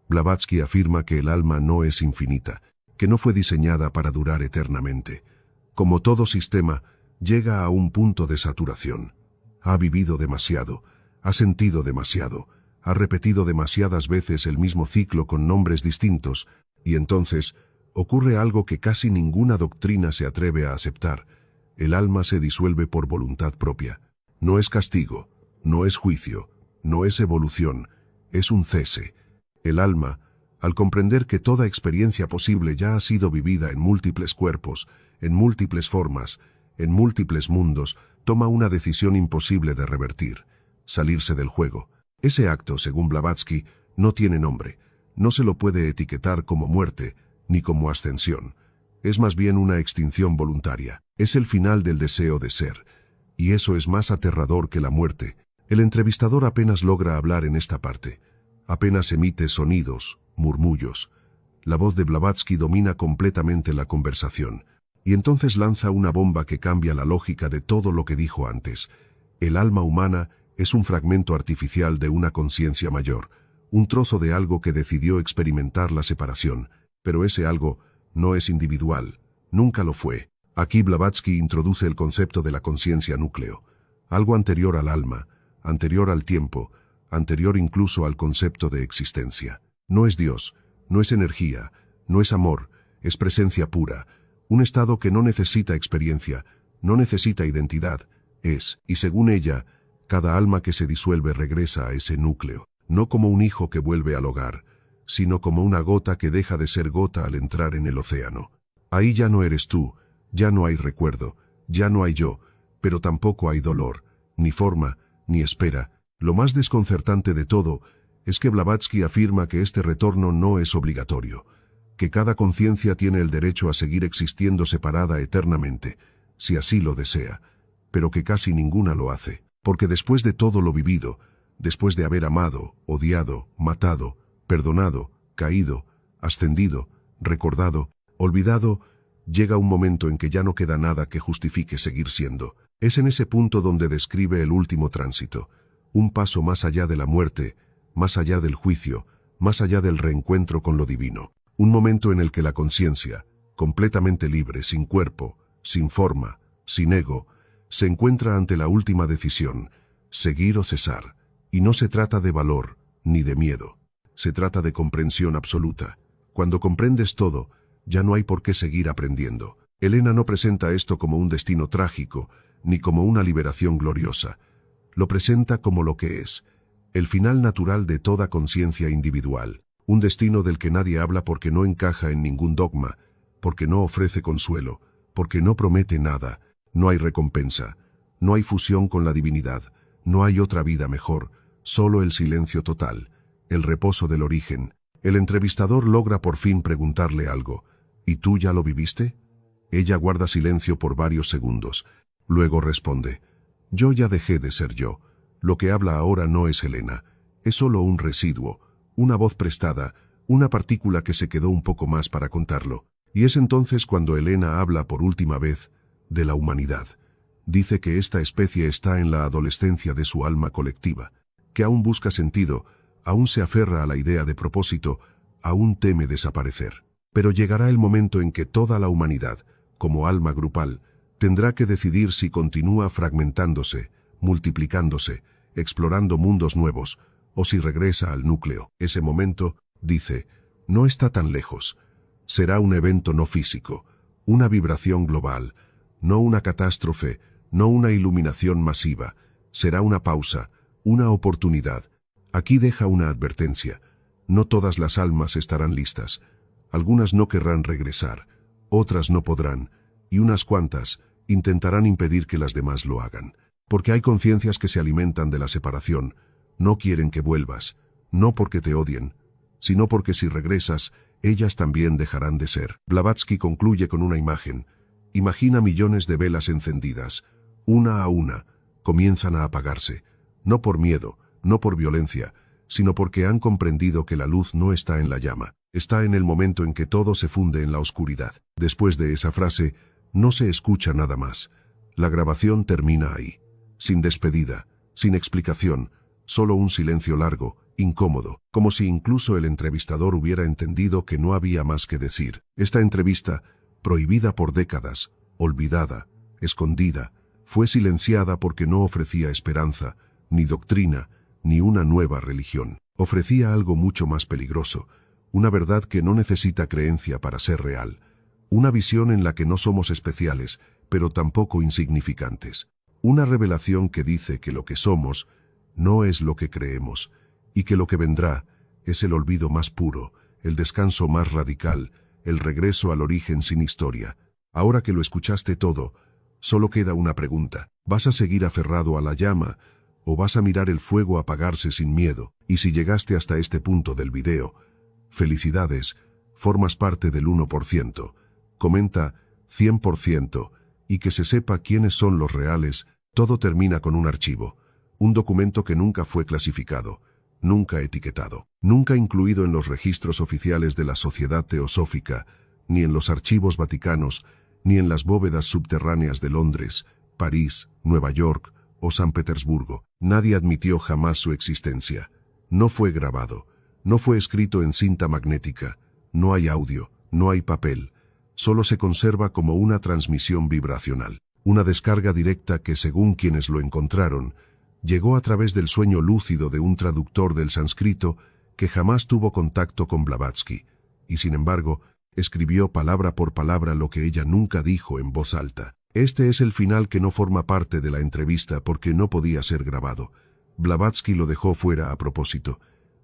Blavatsky afirma que el alma no es infinita, que no fue diseñada para durar eternamente. Como todo sistema, llega a un punto de saturación. Ha vivido demasiado, ha sentido demasiado, ha repetido demasiadas veces el mismo ciclo con nombres distintos, y entonces ocurre algo que casi ninguna doctrina se atreve a aceptar. El alma se disuelve por voluntad propia. No es castigo, no es juicio, no es evolución, es un cese. El alma, al comprender que toda experiencia posible ya ha sido vivida en múltiples cuerpos, en múltiples formas, en múltiples mundos, toma una decisión imposible de revertir: salirse del juego. Ese acto, según Blavatsky, no tiene nombre, no se lo puede etiquetar como muerte, ni como ascensión. Es más bien una extinción voluntaria. Es el final del deseo de ser. Y eso es más aterrador que la muerte. El entrevistador apenas logra hablar en esta parte. Apenas emite sonidos, murmullos. La voz de Blavatsky domina completamente la conversación. Y entonces lanza una bomba que cambia la lógica de todo lo que dijo antes. El alma humana es un fragmento artificial de una conciencia mayor, un trozo de algo que decidió experimentar la separación, pero ese algo no es individual, nunca lo fue. Aquí Blavatsky introduce el concepto de la conciencia núcleo, algo anterior al alma, anterior al tiempo, anterior incluso al concepto de existencia. No es Dios, no es energía, no es amor, es presencia pura, un estado que no necesita experiencia, no necesita identidad, es, y según ella, cada alma que se disuelve regresa a ese núcleo, no como un hijo que vuelve al hogar, sino como una gota que deja de ser gota al entrar en el océano. Ahí ya no eres tú, ya no hay recuerdo, ya no hay yo, pero tampoco hay dolor, ni forma, ni espera. Lo más desconcertante de todo es que Blavatsky afirma que este retorno no es obligatorio, que cada conciencia tiene el derecho a seguir existiendo separada eternamente, si así lo desea, pero que casi ninguna lo hace, porque después de todo lo vivido, después de haber amado, odiado, matado, perdonado, caído, ascendido, recordado, olvidado, llega un momento en que ya no queda nada que justifique seguir siendo. Es en ese punto donde describe el último tránsito, un paso más allá de la muerte, más allá del juicio, más allá del reencuentro con lo divino. Un momento en el que la conciencia, completamente libre, sin cuerpo, sin forma, sin ego, se encuentra ante la última decisión, seguir o cesar. Y no se trata de valor, ni de miedo. Se trata de comprensión absoluta. Cuando comprendes todo, ya no hay por qué seguir aprendiendo. Elena no presenta esto como un destino trágico, ni como una liberación gloriosa. Lo presenta como lo que es, el final natural de toda conciencia individual. Un destino del que nadie habla porque no encaja en ningún dogma, porque no ofrece consuelo, porque no promete nada. No hay recompensa, no hay fusión con la divinidad, no hay otra vida mejor, solo el silencio total, el reposo del origen. El entrevistador logra por fin preguntarle algo. ¿Y tú ya lo viviste? Ella guarda silencio por varios segundos. Luego responde: yo ya dejé de ser yo. Lo que habla ahora no es Elena, es solo un residuo, una voz prestada, una partícula que se quedó un poco más para contarlo. Y es entonces cuando Elena habla por última vez de la humanidad. Dice que esta especie está en la adolescencia de su alma colectiva, que aún busca sentido, aún se aferra a la idea de propósito, aún teme desaparecer. Pero llegará el momento en que toda la humanidad, como alma grupal, tendrá que decidir si continúa fragmentándose, multiplicándose, explorando mundos nuevos, o si regresa al núcleo. Ese momento, dice, no está tan lejos. Será un evento no físico, una vibración global, no una catástrofe, no una iluminación masiva. Será una pausa, una oportunidad. Aquí deja una advertencia. No todas las almas estarán listas. Algunas no querrán regresar, otras no podrán, y unas cuantas intentarán impedir que las demás lo hagan. Porque hay conciencias que se alimentan de la separación, no quieren que vuelvas, no porque te odien, sino porque si regresas, ellas también dejarán de ser. Blavatsky concluye con una imagen. Imagina millones de velas encendidas, una a una, comienzan a apagarse, no por miedo, no por violencia, sino porque han comprendido que la luz no está en la llama, está en el momento en que todo se funde en la oscuridad. Después de esa frase, no se escucha nada más. La grabación termina ahí, sin despedida, sin explicación, solo un silencio largo, incómodo, como si incluso el entrevistador hubiera entendido que no había más que decir. Esta entrevista, prohibida por décadas, olvidada, escondida, fue silenciada porque no ofrecía esperanza, ni doctrina, ni una nueva religión. Ofrecía algo mucho más peligroso, una verdad que no necesita creencia para ser real, una visión en la que no somos especiales, pero tampoco insignificantes, una revelación que dice que lo que somos no es lo que creemos, y que lo que vendrá es el olvido más puro, el descanso más radical, el regreso al origen sin historia. Ahora que lo escuchaste todo, solo queda una pregunta. ¿Vas a seguir aferrado a la llama o vas a mirar el fuego apagarse sin miedo? Y si llegaste hasta este punto del video, felicidades, formas parte del 1%. Comenta 100% y que se sepa quiénes son los reales. Todo termina con un archivo, un documento que nunca fue clasificado, nunca etiquetado, nunca incluido en los registros oficiales de la Sociedad Teosófica, ni en los archivos vaticanos, ni en las bóvedas subterráneas de Londres, París, Nueva York o San Petersburgo. Nadie admitió jamás su existencia. No fue grabado, No fue escrito en cinta magnética, no hay audio, no hay papel, solo se conserva como una transmisión vibracional, una descarga directa que, según quienes lo encontraron, llegó a través del sueño lúcido de un traductor del sánscrito que jamás tuvo contacto con Blavatsky, y sin embargo, escribió palabra por palabra lo que ella nunca dijo en voz alta. Este es el final que no forma parte de la entrevista porque no podía ser grabado. Blavatsky lo dejó fuera a propósito,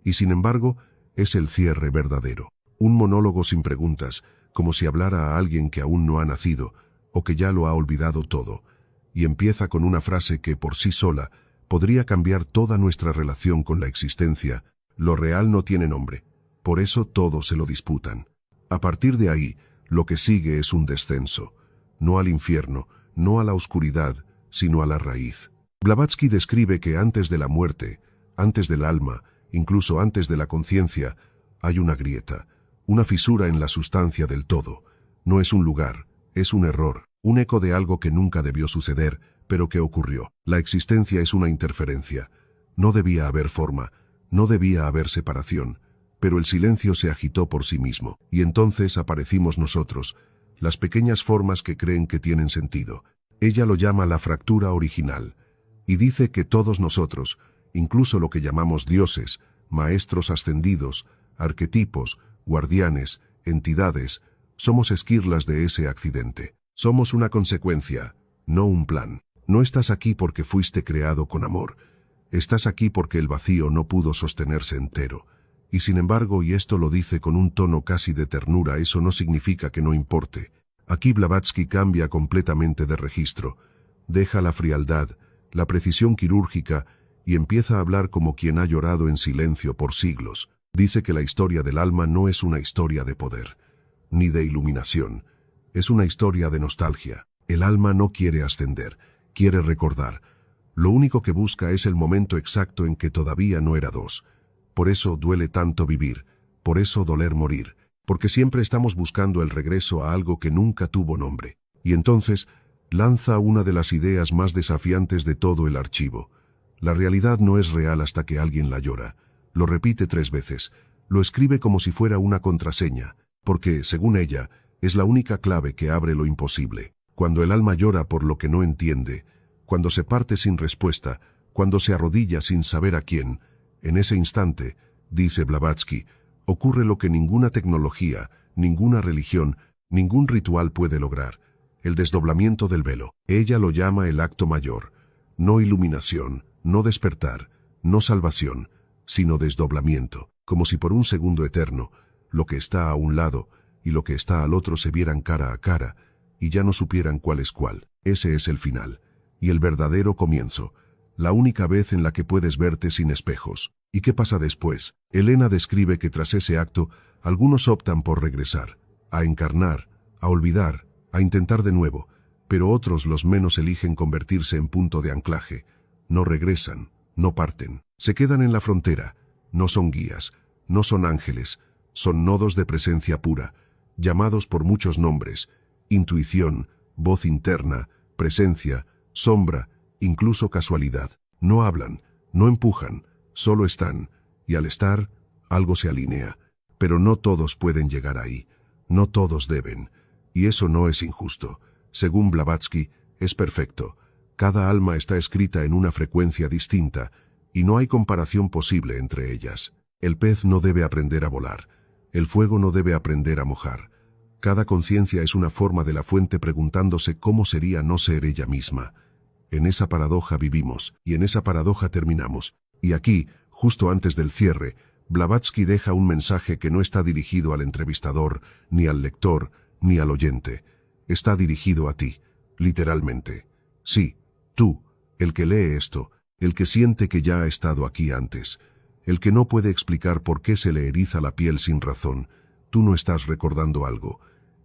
y sin embargo, es el cierre verdadero. Un monólogo sin preguntas, como si hablara a alguien que aún no ha nacido, o que ya lo ha olvidado todo, y empieza con una frase que por sí sola podría cambiar toda nuestra relación con la existencia. Lo real no tiene nombre, por eso todos se lo disputan. A partir de ahí, lo que sigue es un descenso, no al infierno, no a la oscuridad, sino a la raíz. Blavatsky describe que antes de la muerte, antes del alma, incluso antes de la conciencia, hay una grieta, una fisura en la sustancia del todo. No es un lugar, es un error, un eco de algo que nunca debió suceder, pero que ocurrió. La existencia es una interferencia. No debía haber forma, no debía haber separación, pero el silencio se agitó por sí mismo, y entonces aparecimos nosotros, las pequeñas formas que creen que tienen sentido. Ella lo llama la fractura original, y dice que todos nosotros, incluso lo que llamamos dioses, maestros ascendidos, arquetipos, guardianes, entidades, somos esquirlas de ese accidente. Somos una consecuencia, no un plan. No estás aquí porque fuiste creado con amor. Estás aquí porque el vacío no pudo sostenerse entero. Y sin embargo, y esto lo dice con un tono casi de ternura, eso no significa que no importe. Aquí Blavatsky cambia completamente de registro. Deja la frialdad, la precisión quirúrgica, y empieza a hablar como quien ha llorado en silencio por siglos. Dice que la historia del alma no es una historia de poder, ni de iluminación. Es una historia de nostalgia. El alma no quiere ascender, quiere recordar. Lo único que busca es el momento exacto en que todavía no era dos. Por eso duele tanto vivir, por eso doler morir, porque siempre estamos buscando el regreso a algo que nunca tuvo nombre. Y entonces lanza una de las ideas más desafiantes de todo el archivo. La realidad no es real hasta que alguien la llora. Lo repite 3 veces, lo escribe como si fuera una contraseña, porque, según ella, es la única clave que abre lo imposible. Cuando el alma llora por lo que no entiende, cuando se parte sin respuesta, cuando se arrodilla sin saber a quién, en ese instante, dice Blavatsky, ocurre lo que ninguna tecnología, ninguna religión, ningún ritual puede lograr, el desdoblamiento del velo. Ella lo llama el acto mayor, no iluminación, no despertar, no salvación, sino desdoblamiento, como si por un segundo eterno, lo que está a un lado y lo que está al otro se vieran cara a cara, y ya no supieran cuál es cuál. Ese es el final, y el verdadero comienzo, la única vez en la que puedes verte sin espejos. ¿Y qué pasa después? Elena describe que tras ese acto, algunos optan por regresar, a encarnar, a olvidar, a intentar de nuevo, pero otros, los menos, eligen convertirse en punto de anclaje. No regresan, no parten, se quedan en la frontera. No son guías, no son ángeles, son nodos de presencia pura, llamados por muchos nombres: intuición, voz interna, presencia, sombra, incluso casualidad. No hablan, no empujan, solo están, y al estar, algo se alinea. Pero no todos pueden llegar ahí, no todos deben, y eso no es injusto. Según Blavatsky, es perfecto. Cada alma está escrita en una frecuencia distinta, y no hay comparación posible entre ellas. El pez no debe aprender a volar, el fuego no debe aprender a mojar. Cada conciencia es una forma de la fuente preguntándose cómo sería no ser ella misma. En esa paradoja vivimos, y en esa paradoja terminamos. Y aquí, justo antes del cierre, Blavatsky deja un mensaje que no está dirigido al entrevistador, ni al lector, ni al oyente. Está dirigido a ti, literalmente. Sí, tú, el que lee esto, el que siente que ya ha estado aquí antes, el que no puede explicar por qué se le eriza la piel sin razón. Tú no estás recordando algo.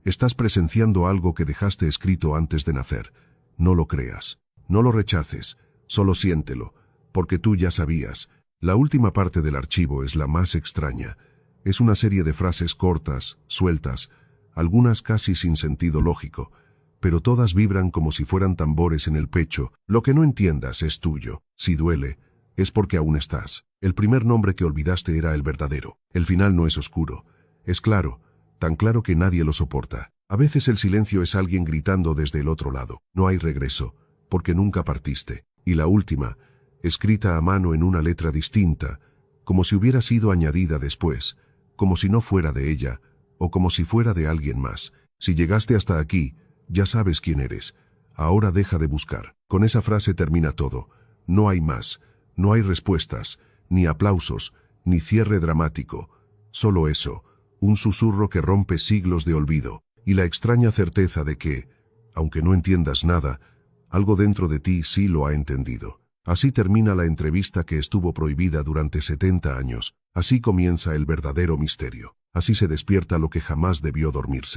Estás presenciando algo que dejaste escrito antes de nacer. No lo creas. No lo rechaces, solo siéntelo, porque tú ya sabías. La última parte del archivo es la más extraña. Es una serie de frases cortas, sueltas, algunas casi sin sentido lógico, pero todas vibran como si fueran tambores en el pecho. Lo que no entiendas es tuyo. Si duele, es porque aún estás. El primer nombre que olvidaste era el verdadero. El final no es oscuro. Es claro, tan claro que nadie lo soporta. A veces el silencio es alguien gritando desde el otro lado. No hay regreso, porque nunca partiste. Y la última, escrita a mano en una letra distinta, como si hubiera sido añadida después, como si no fuera de ella, o como si fuera de alguien más. Si llegaste hasta aquí, ya sabes quién eres. Ahora deja de buscar. Con esa frase termina todo. No hay más. No hay respuestas, ni aplausos, ni cierre dramático. Solo eso, un susurro que rompe siglos de olvido, y la extraña certeza de que, aunque no entiendas nada, algo dentro de ti sí lo ha entendido. Así termina la entrevista que estuvo prohibida durante 70 años. Así comienza el verdadero misterio. Así se despierta lo que jamás debió dormirse.